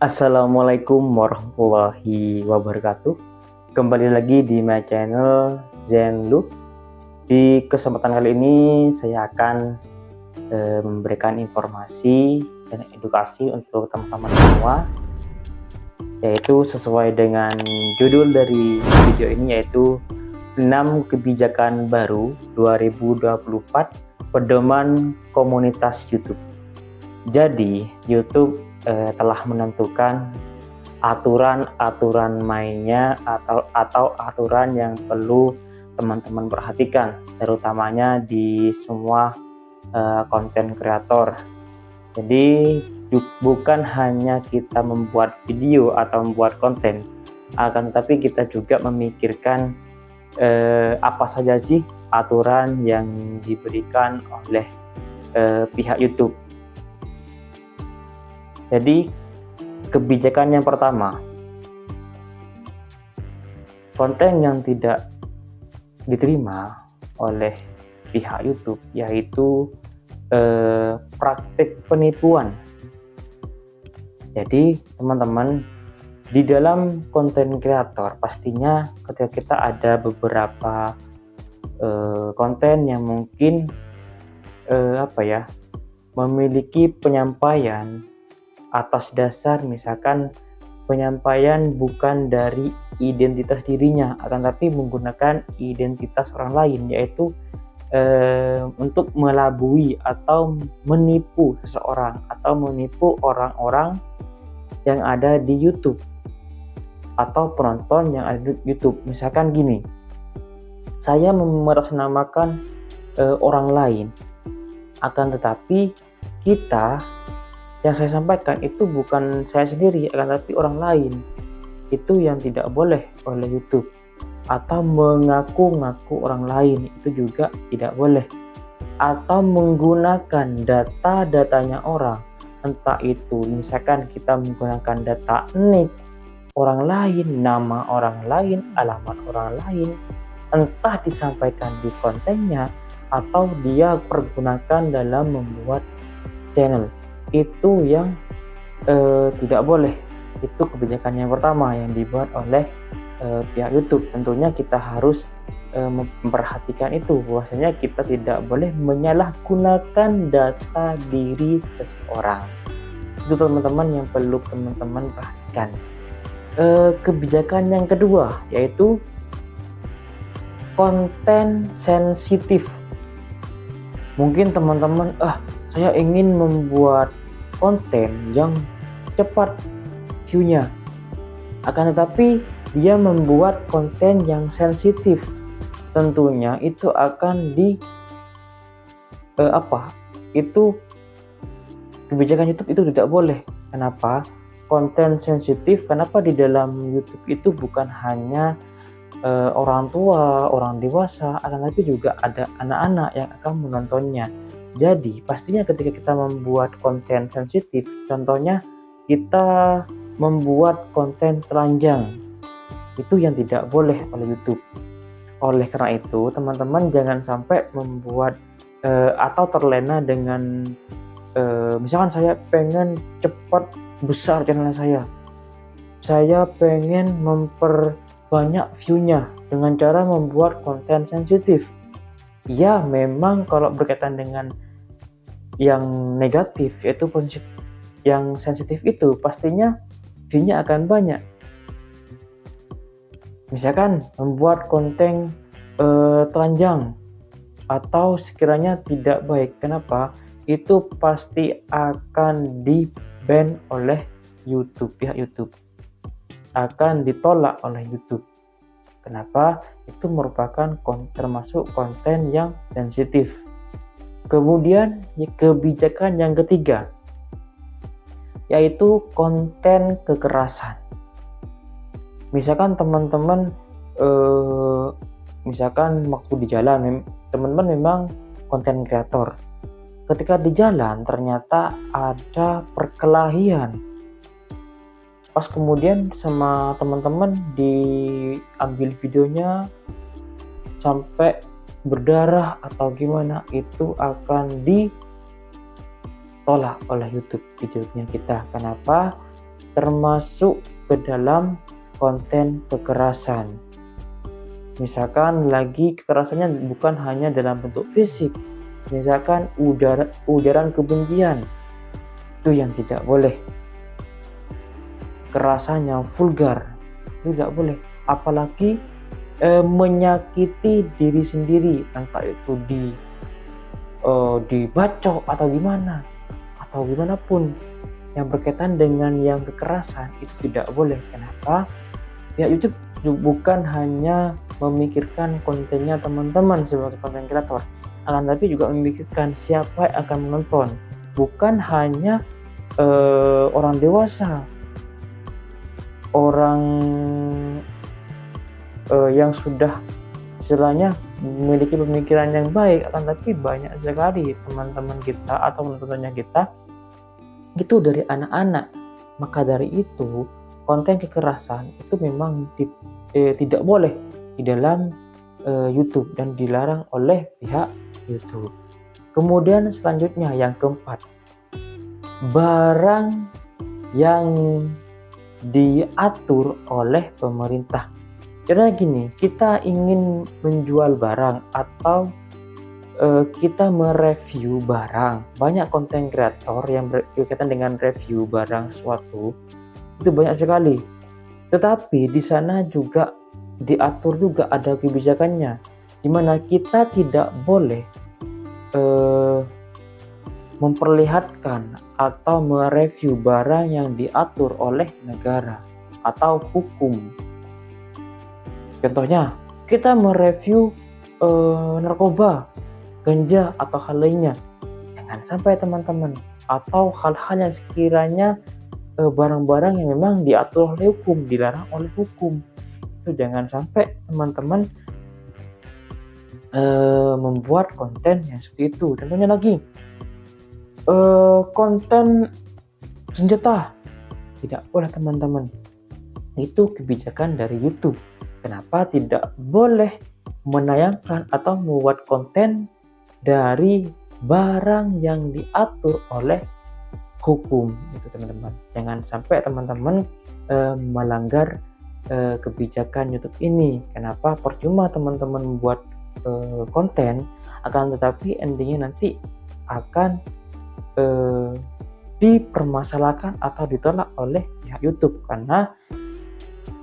Assalamualaikum warahmatullahi wabarakatuh. Kembali lagi di my channel Zenlu. Di kesempatan kali ini saya akan memberikan informasi dan edukasi untuk teman-teman semua, yaitu sesuai dengan judul dari video ini, yaitu 6 kebijakan baru 2024 pedoman komunitas YouTube. Jadi YouTube telah menentukan aturan-aturan mainnya atau aturan yang perlu teman-teman perhatikan, terutamanya di semua konten kreator. Jadi bukan hanya kita membuat video atau membuat konten, akan tetapi kita juga memikirkan apa saja sih aturan yang diberikan oleh pihak YouTube. Jadi kebijakan yang pertama, konten yang tidak diterima oleh pihak YouTube yaitu praktik penipuan. Jadi teman-teman, di dalam konten kreator pastinya ketika kita ada beberapa konten yang mungkin memiliki penyampaian atas dasar misalkan penyampaian bukan dari identitas dirinya, akan tapi menggunakan identitas orang lain, yaitu untuk melabui atau menipu seseorang atau menipu orang-orang yang ada di YouTube atau penonton yang ada di YouTube. Misalkan gini, saya mengatasnamakan orang lain, akan tetapi yang saya sampaikan itu bukan saya sendiri, akan tetapi orang lain. Itu yang tidak boleh oleh YouTube. Atau mengaku-ngaku orang lain, itu juga tidak boleh. Atau menggunakan data-datanya orang, entah itu misalkan kita menggunakan data nik orang lain, nama orang lain, alamat orang lain, entah disampaikan di kontennya atau dia pergunakan dalam membuat channel. Itu yang tidak boleh. Itu kebijakan yang pertama yang dibuat oleh pihak YouTube. Tentunya kita harus memperhatikan itu, bahwasanya kita tidak boleh menyalahgunakan data diri seseorang. Itu teman-teman yang perlu teman-teman perhatikan. Kebijakan yang kedua yaitu konten sensitif. Mungkin teman-teman, saya ingin membuat konten yang cepat view-nya, akan tetapi dia membuat konten yang sensitif. Tentunya itu akan itu kebijakan YouTube itu tidak boleh. Kenapa? Konten sensitif, kenapa di dalam YouTube itu bukan hanya orang tua, orang dewasa, akan tetapi juga ada anak-anak yang akan menontonnya. Jadi pastinya ketika kita membuat konten sensitif, contohnya kita membuat konten telanjang, itu yang tidak boleh oleh YouTube. Oleh karena itu teman-teman jangan sampai membuat atau terlena dengan misalkan saya pengen cepat besar channel saya pengen memperbanyak view-nya dengan cara membuat konten sensitif. Ya memang kalau berkaitan dengan yang negatif, yaitu yang sensitif, itu pastinya view-nya akan banyak. Misalkan membuat konten telanjang atau sekiranya tidak baik, kenapa? Itu pasti akan di-ban oleh YouTube, pihak YouTube akan ditolak oleh YouTube. Kenapa? Itu merupakan termasuk konten yang sensitif. Kemudian kebijakan yang ketiga yaitu konten kekerasan. Misalkan teman-teman misalkan waktu di jalan, teman-teman memang konten kreator. Ketika di jalan ternyata ada perkelahian, pas kemudian sama teman-teman diambil videonya sampai berdarah atau gimana, itu akan ditolak oleh YouTube videonya kita. Kenapa? termasuk ke dalam konten kekerasan. Misalkan lagi kekerasannya bukan hanya dalam bentuk fisik, misalkan ujaran kebencian, itu yang tidak boleh. Kekerasan yang vulgar, itu tidak boleh. Apalagi menyakiti diri sendiri, entah itu dibacok atau gimana, atau gimana pun yang berkaitan dengan yang kekerasan, itu tidak boleh. Kenapa? Ya, YouTube bukan hanya memikirkan kontennya teman-teman sebagai konten kreator, akan tapi juga memikirkan siapa yang akan menonton. Bukan hanya orang dewasa, orang yang sudah istilahnya memiliki pemikiran yang baik, akan tapi banyak sekali teman-teman kita atau penontonnya kita itu dari anak-anak. Maka dari itu konten kekerasan itu memang tidak boleh di dalam YouTube dan dilarang oleh pihak YouTube. Kemudian selanjutnya yang keempat, barang yang diatur oleh pemerintah. Karena gini, kita ingin menjual barang atau kita mereview barang. Banyak konten kreator yang berkaitan dengan review barang suatu, itu banyak sekali. Tetapi di sana juga diatur juga ada kebijakannya, di mana kita tidak boleh memperlihatkan atau mereview barang yang diatur oleh negara atau hukum. Contohnya, kita mereview narkoba, ganja, atau hal lainnya. Jangan sampai teman-teman, atau hal-hal yang sekiranya barang-barang yang memang diatur oleh hukum, dilarang oleh hukum. Itu jangan sampai teman-teman membuat konten yang seperti itu. Contohnya lagi, konten senjata, tidak boleh teman-teman. Itu kebijakan dari YouTube. Kenapa tidak boleh menayangkan atau membuat konten dari barang yang diatur oleh hukum, itu teman-teman. Jangan sampai teman-teman melanggar kebijakan YouTube ini. Kenapa? Percuma teman-teman membuat konten, akan tetapi endingnya nanti akan dipermasalahkan atau ditolak oleh pihak YouTube, karena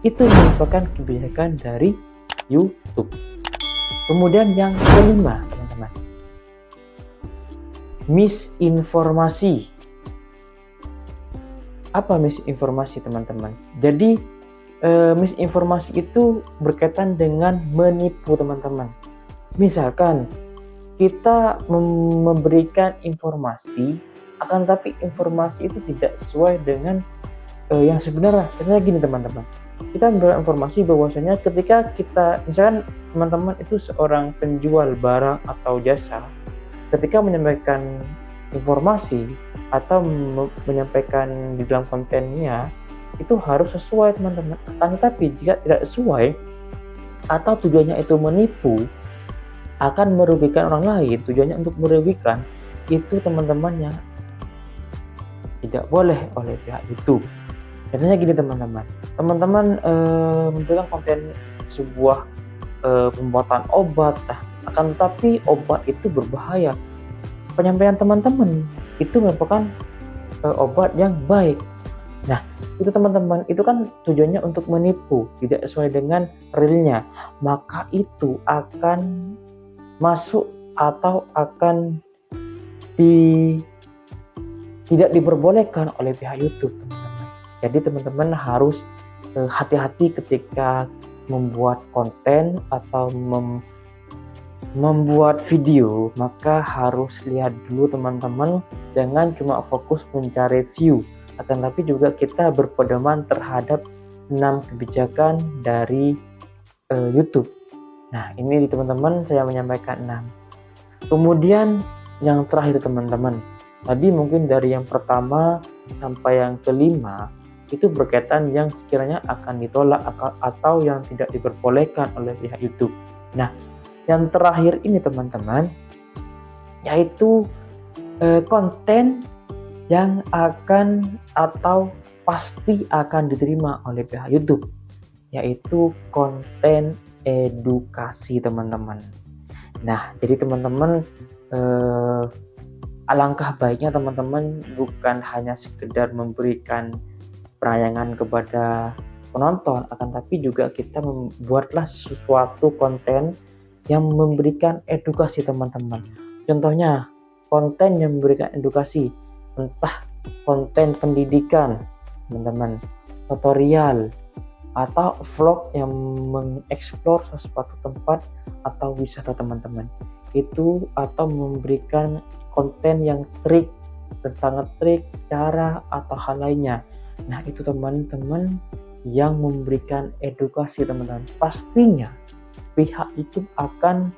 itu merupakan kebijakan dari YouTube. Kemudian yang kelima, teman-teman, misinformasi. Apa misinformasi, teman-teman? Jadi misinformasi itu berkaitan dengan menipu, teman-teman. Misalkan kita memberikan informasi, akan tapi informasi itu tidak sesuai dengan yang sebenarnya. Karena gini teman-teman, kita memberikan informasi bahwasanya ketika kita, misalkan teman-teman itu seorang penjual barang atau jasa, ketika menyampaikan informasi atau menyampaikan di dalam kontennya, itu harus sesuai teman-teman. Tetapi jika tidak sesuai atau tujuannya itu menipu, akan merugikan orang lain, tujuannya untuk merugikan, itu teman-teman yang tidak boleh oleh pihak YouTube. Contohnya gini teman-teman, memberikan konten sebuah pembuatan obat, akan tetapi obat itu berbahaya. Penyampaian teman-teman itu merupakan obat yang baik. Nah, itu teman-teman, itu kan tujuannya untuk menipu, tidak sesuai dengan realnya. Maka itu akan masuk atau akan tidak diperbolehkan oleh pihak YouTube, teman-teman. Jadi teman-teman harus hati-hati ketika membuat konten atau membuat video, maka harus lihat dulu teman-teman, jangan cuma fokus mencari view, akan tapi juga kita berpedoman terhadap 6 kebijakan dari YouTube. Nah, ini teman-teman saya menyampaikan 6. Kemudian yang terakhir teman-teman, tadi mungkin dari yang pertama sampai yang kelima itu berkaitan yang sekiranya akan ditolak atau yang tidak diperbolehkan oleh pihak YouTube. Nah, yang terakhir ini teman-teman, yaitu konten yang akan atau pasti akan diterima oleh pihak YouTube, yaitu konten edukasi teman-teman. Nah, jadi teman-teman alangkah baiknya teman-teman bukan hanya sekedar memberikan penayangan kepada penonton, akan tapi juga kita membuatlah sesuatu konten yang memberikan edukasi teman-teman. Contohnya konten yang memberikan edukasi, entah konten pendidikan teman-teman, tutorial, atau vlog yang mengeksplor sesuatu tempat atau wisata teman-teman itu, atau memberikan konten yang trik tentang trik, cara, atau hal lainnya. Nah, itu teman-teman yang memberikan edukasi teman-teman, pastinya pihak YouTube akan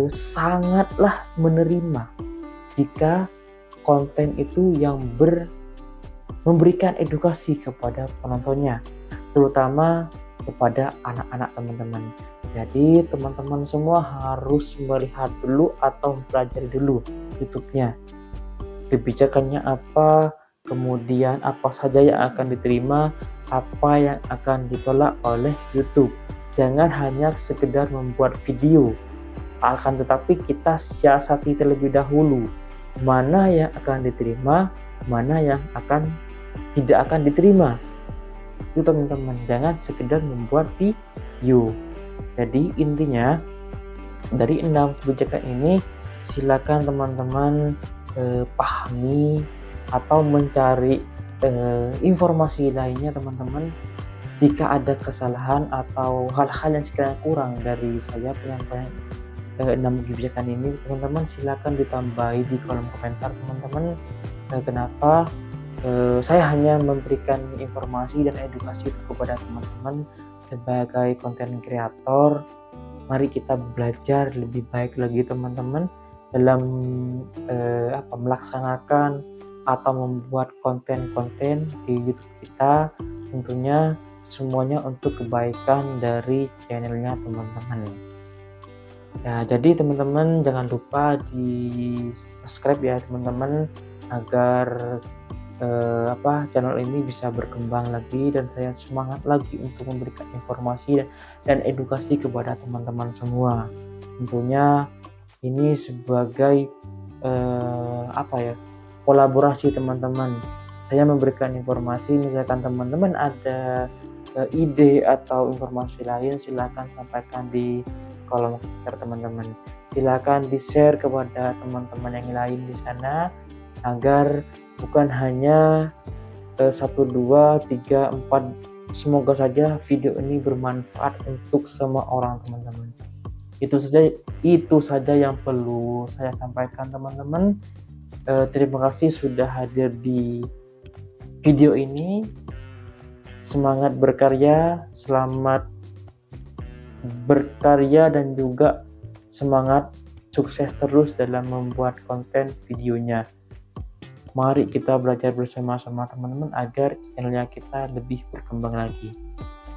sangatlah menerima jika konten itu yang memberikan edukasi kepada penontonnya, terutama kepada anak-anak teman-teman. Jadi teman-teman semua harus melihat dulu atau pelajari dulu YouTube-nya, kebijakannya apa, kemudian apa saja yang akan diterima, apa yang akan ditolak oleh YouTube. Jangan hanya sekedar membuat video, akan tetapi kita siasati terlebih dahulu mana yang akan diterima, mana yang tidak akan diterima. Itu teman-teman, jangan sekedar membuat video. Jadi intinya dari 6 kebijakan ini silakan teman-teman pahami atau mencari informasi lainnya teman-teman. Jika ada kesalahan atau hal-hal yang sekiranya kurang dari saya penyampaian 6 kebijakan ini, teman-teman silakan ditambahi di kolom komentar teman-teman. Kenapa saya hanya memberikan informasi dan edukasi kepada teman-teman sebagai konten kreator. Mari kita belajar lebih baik lagi teman-teman dalam melaksanakan atau membuat konten-konten di YouTube kita, tentunya semuanya untuk kebaikan dari channelnya teman-teman. Ya, jadi teman-teman jangan lupa di subscribe ya teman-teman, agar channel ini bisa berkembang lagi dan saya semangat lagi untuk memberikan informasi dan edukasi kepada teman-teman semua. Tentunya ini sebagai kolaborasi teman-teman. Saya memberikan informasi, misalkan teman-teman ada ide atau informasi lain, silakan sampaikan di kolom komentar teman-teman. Silakan di-share kepada teman-teman yang lain di sana, agar bukan hanya 1, 2, 3, 4. Semoga saja video ini bermanfaat untuk semua orang teman-teman. Itu saja yang perlu saya sampaikan teman-teman. Terima kasih sudah hadir di video ini. Semangat berkarya, selamat berkarya, dan juga semangat sukses terus dalam membuat konten videonya. Mari kita belajar bersama-sama teman-teman agar channelnya kita lebih berkembang lagi.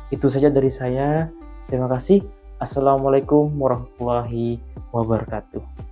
Itu saja dari saya. Terima kasih. Assalamualaikum warahmatullahi wabarakatuh.